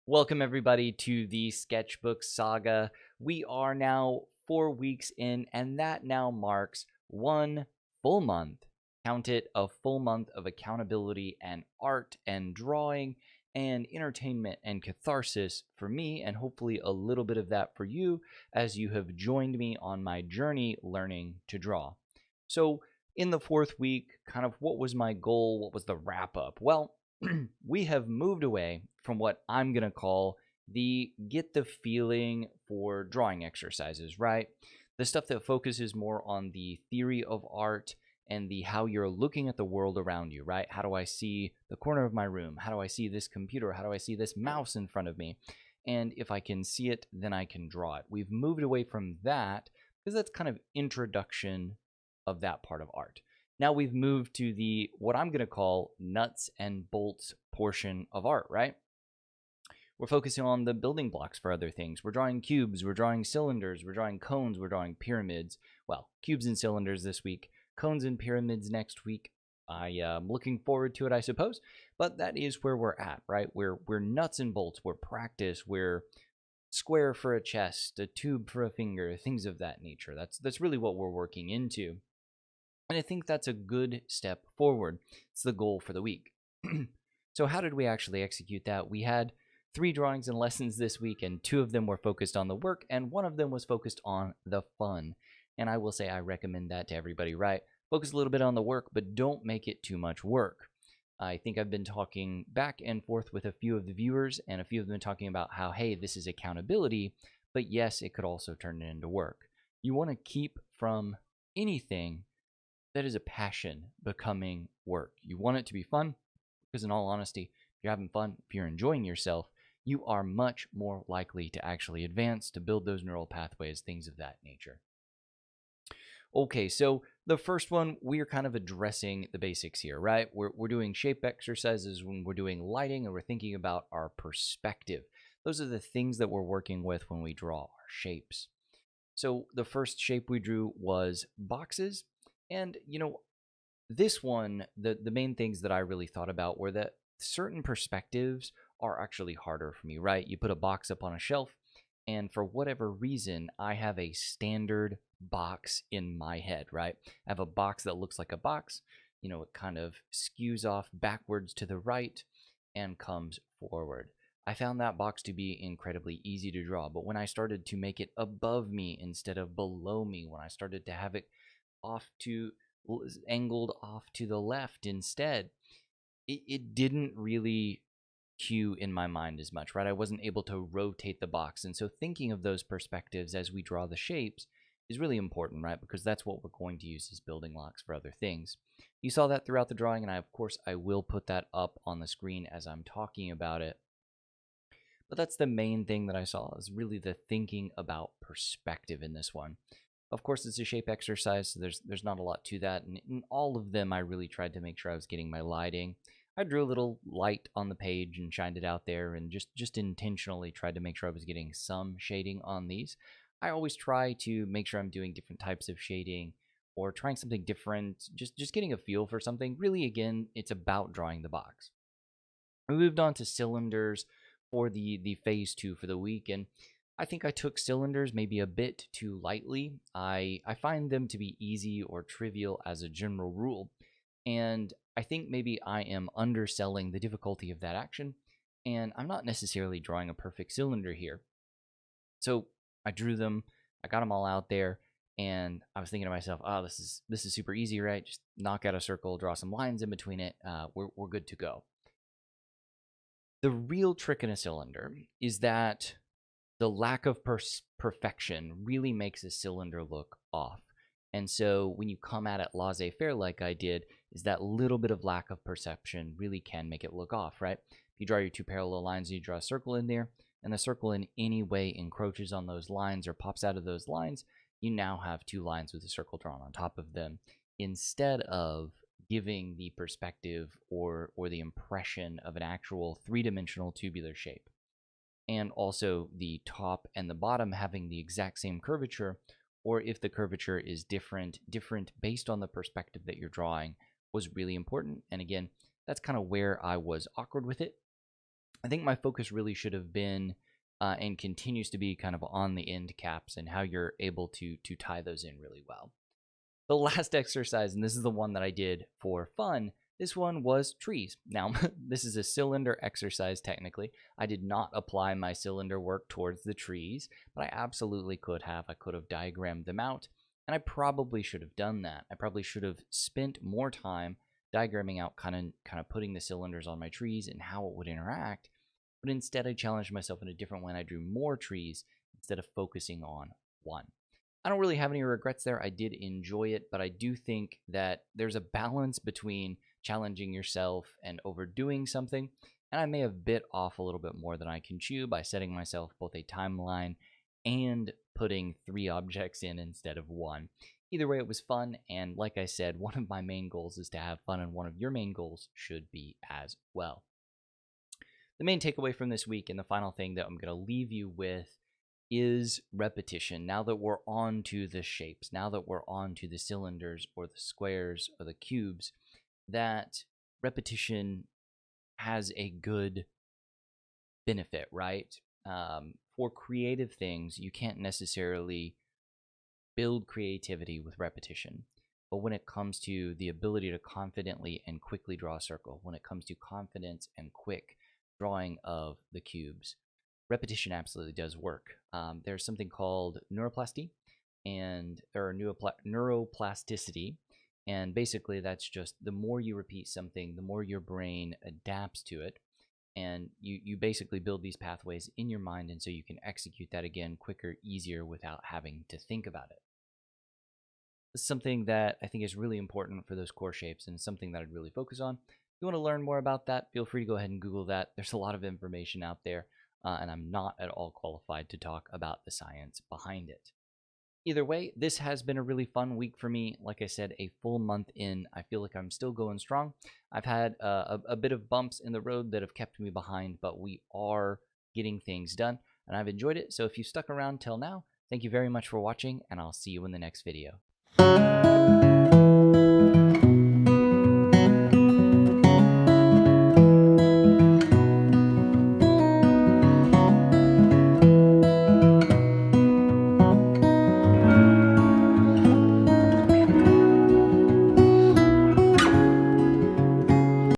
Welcome, everybody, to the Sketchbook Saga. We are now 4 weeks in, and that now marks one full month. Count it, a full month of accountability and art and drawing and entertainment and catharsis for me, and hopefully a little bit of that for you as you have joined me on my journey learning to draw. So, in the fourth week, kind of what was my goal? What was the wrap up? Well, we have moved away from what I'm going to call the get the feeling for drawing exercises, right? The stuff that focuses more on the theory of art and the how you're looking at the world around you, right? How do I see the corner of my room? How do I see this computer? How do I see this mouse in front of me? And if I can see it, then I can draw it. We've moved away from that because that's kind of introduction of that part of art. Now we've moved to the what I'm going to call nuts and bolts portion of art, right? We're focusing on the building blocks for other things. We're drawing cubes, we're drawing cylinders, we're drawing cones, we're drawing pyramids. Well, cubes and cylinders this week, cones and pyramids next week. I am looking forward to it, I suppose. But that is where we're at, right? We're nuts and bolts, we're practice, we're square for a chest, a tube for a finger, things of that nature. That's really what we're working into. And I think that's a good step forward. It's the goal for the week. So how did we actually execute that? We had 3 drawings and lessons this week, and 2 of them were focused on the work, and 1 of them was focused on the fun. And I will say I recommend that to everybody, right? Focus a little bit on the work, but don't make it too much work. I think I've been talking back and forth with a few of the viewers, and a few of them talking about how, hey, this is accountability, but yes, it could also turn it into work. You want to keep from anything that is a passion becoming work. You want it to be fun because, in all honesty, if you're having fun, if you're enjoying yourself, you are much more likely to actually advance, to build those neural pathways, things of that nature. Okay, so the first one, we're kind of addressing the basics here, right? We're doing shape exercises when we're doing lighting, and we're thinking about our perspective. Those are the things that we're working with when we draw our shapes. So the first shape we drew was boxes. And, this one, the main things that I really thought about were that certain perspectives are actually harder for me, right? You put a box up on a shelf, and for whatever reason, I have a standard box in my head, right? I have a box that looks like a box. It kind of skews off backwards to the right and comes forward. I found that box to be incredibly easy to draw, but when I started to make it above me instead of below me, when I started to have it angled off to the left instead, it didn't really cue in my mind as much, right? I wasn't able to rotate the box. And so thinking of those perspectives as we draw the shapes is really important, right? Because that's what we're going to use as building blocks for other things. You saw that throughout the drawing, and of course I will put that up on the screen as I'm talking about it. But that's the main thing that I saw, is really the thinking about perspective in this one. Of course, it's a shape exercise, so there's not a lot to that. And in all of them, I really tried to make sure I was getting my lighting. I drew a little light on the page and shined it out there, and just intentionally tried to make sure I was getting some shading on these. I always try to make sure I'm doing different types of shading or trying something different, just getting a feel for something. Really, again, it's about drawing the box. We moved on to cylinders for the phase 2 for the week, and I think I took cylinders maybe a bit too lightly. I find them to be easy or trivial as a general rule, and I think maybe I am underselling the difficulty of that action, and I'm not necessarily drawing a perfect cylinder here. So I drew them, I got them all out there, and I was thinking to myself, oh, this is super easy, right? Just knock out a circle, draw some lines in between it, we're good to go. The real trick in a cylinder is that the lack of perfection really makes a cylinder look off. And so when you come at it laissez-faire like I did, is that little bit of lack of perception really can make it look off, right? If you draw your 2 parallel lines and you draw a circle in there, and the circle in any way encroaches on those lines or pops out of those lines, you now have 2 lines with a circle drawn on top of them, instead of giving the perspective or the impression of an actual 3-dimensional tubular shape. And also the top and the bottom having the exact same curvature, or if the curvature is different based on the perspective that you're drawing, was really important. And again, that's kind of where I was awkward with it. I think my focus really should have been and continues to be kind of on the end caps and how you're able to tie those in really well. The last exercise, and this is the one that I did for fun, this one was trees. Now, this is a cylinder exercise technically. I did not apply my cylinder work towards the trees, but I absolutely could have. I could have diagrammed them out, and I probably should have done that. I probably should have spent more time diagramming out kind of putting the cylinders on my trees and how it would interact. But instead, I challenged myself in a different way, and I drew more trees instead of focusing on one. I don't really have any regrets there. I did enjoy it, but I do think that there's a balance between challenging yourself and overdoing something. And I may have bit off a little bit more than I can chew by setting myself both a timeline and putting 3 objects in instead of 1. Either way, it was fun. And like I said, one of my main goals is to have fun, and one of your main goals should be as well. The main takeaway from this week, and the final thing that I'm going to leave you with, is repetition. Now that we're on to the shapes, now that we're on to the cylinders or the squares or the cubes, that repetition has a good benefit, right? For creative things, you can't necessarily build creativity with repetition. But when it comes to the ability to confidently and quickly draw a circle, when it comes to confidence and quick drawing of the cubes, repetition absolutely does work. There's something called neuroplasticity, neuroplasticity, and basically that's just the more you repeat something, the more your brain adapts to it, and you basically build these pathways in your mind, and so you can execute that again quicker, easier, without having to think about it. This is something that I think is really important for those core shapes, and something that I'd really focus on. If you want to learn more about that, feel free to go ahead and Google that. There's a lot of information out there, and I'm not at all qualified to talk about the science behind it. Either way, this has been a really fun week for me. Like I said, a full month in, I feel like I'm still going strong. I've had a bit of bumps in the road that have kept me behind, but we are getting things done, and I've enjoyed it. So if you stuck around till now, thank you very much for watching, and I'll see you in the next video.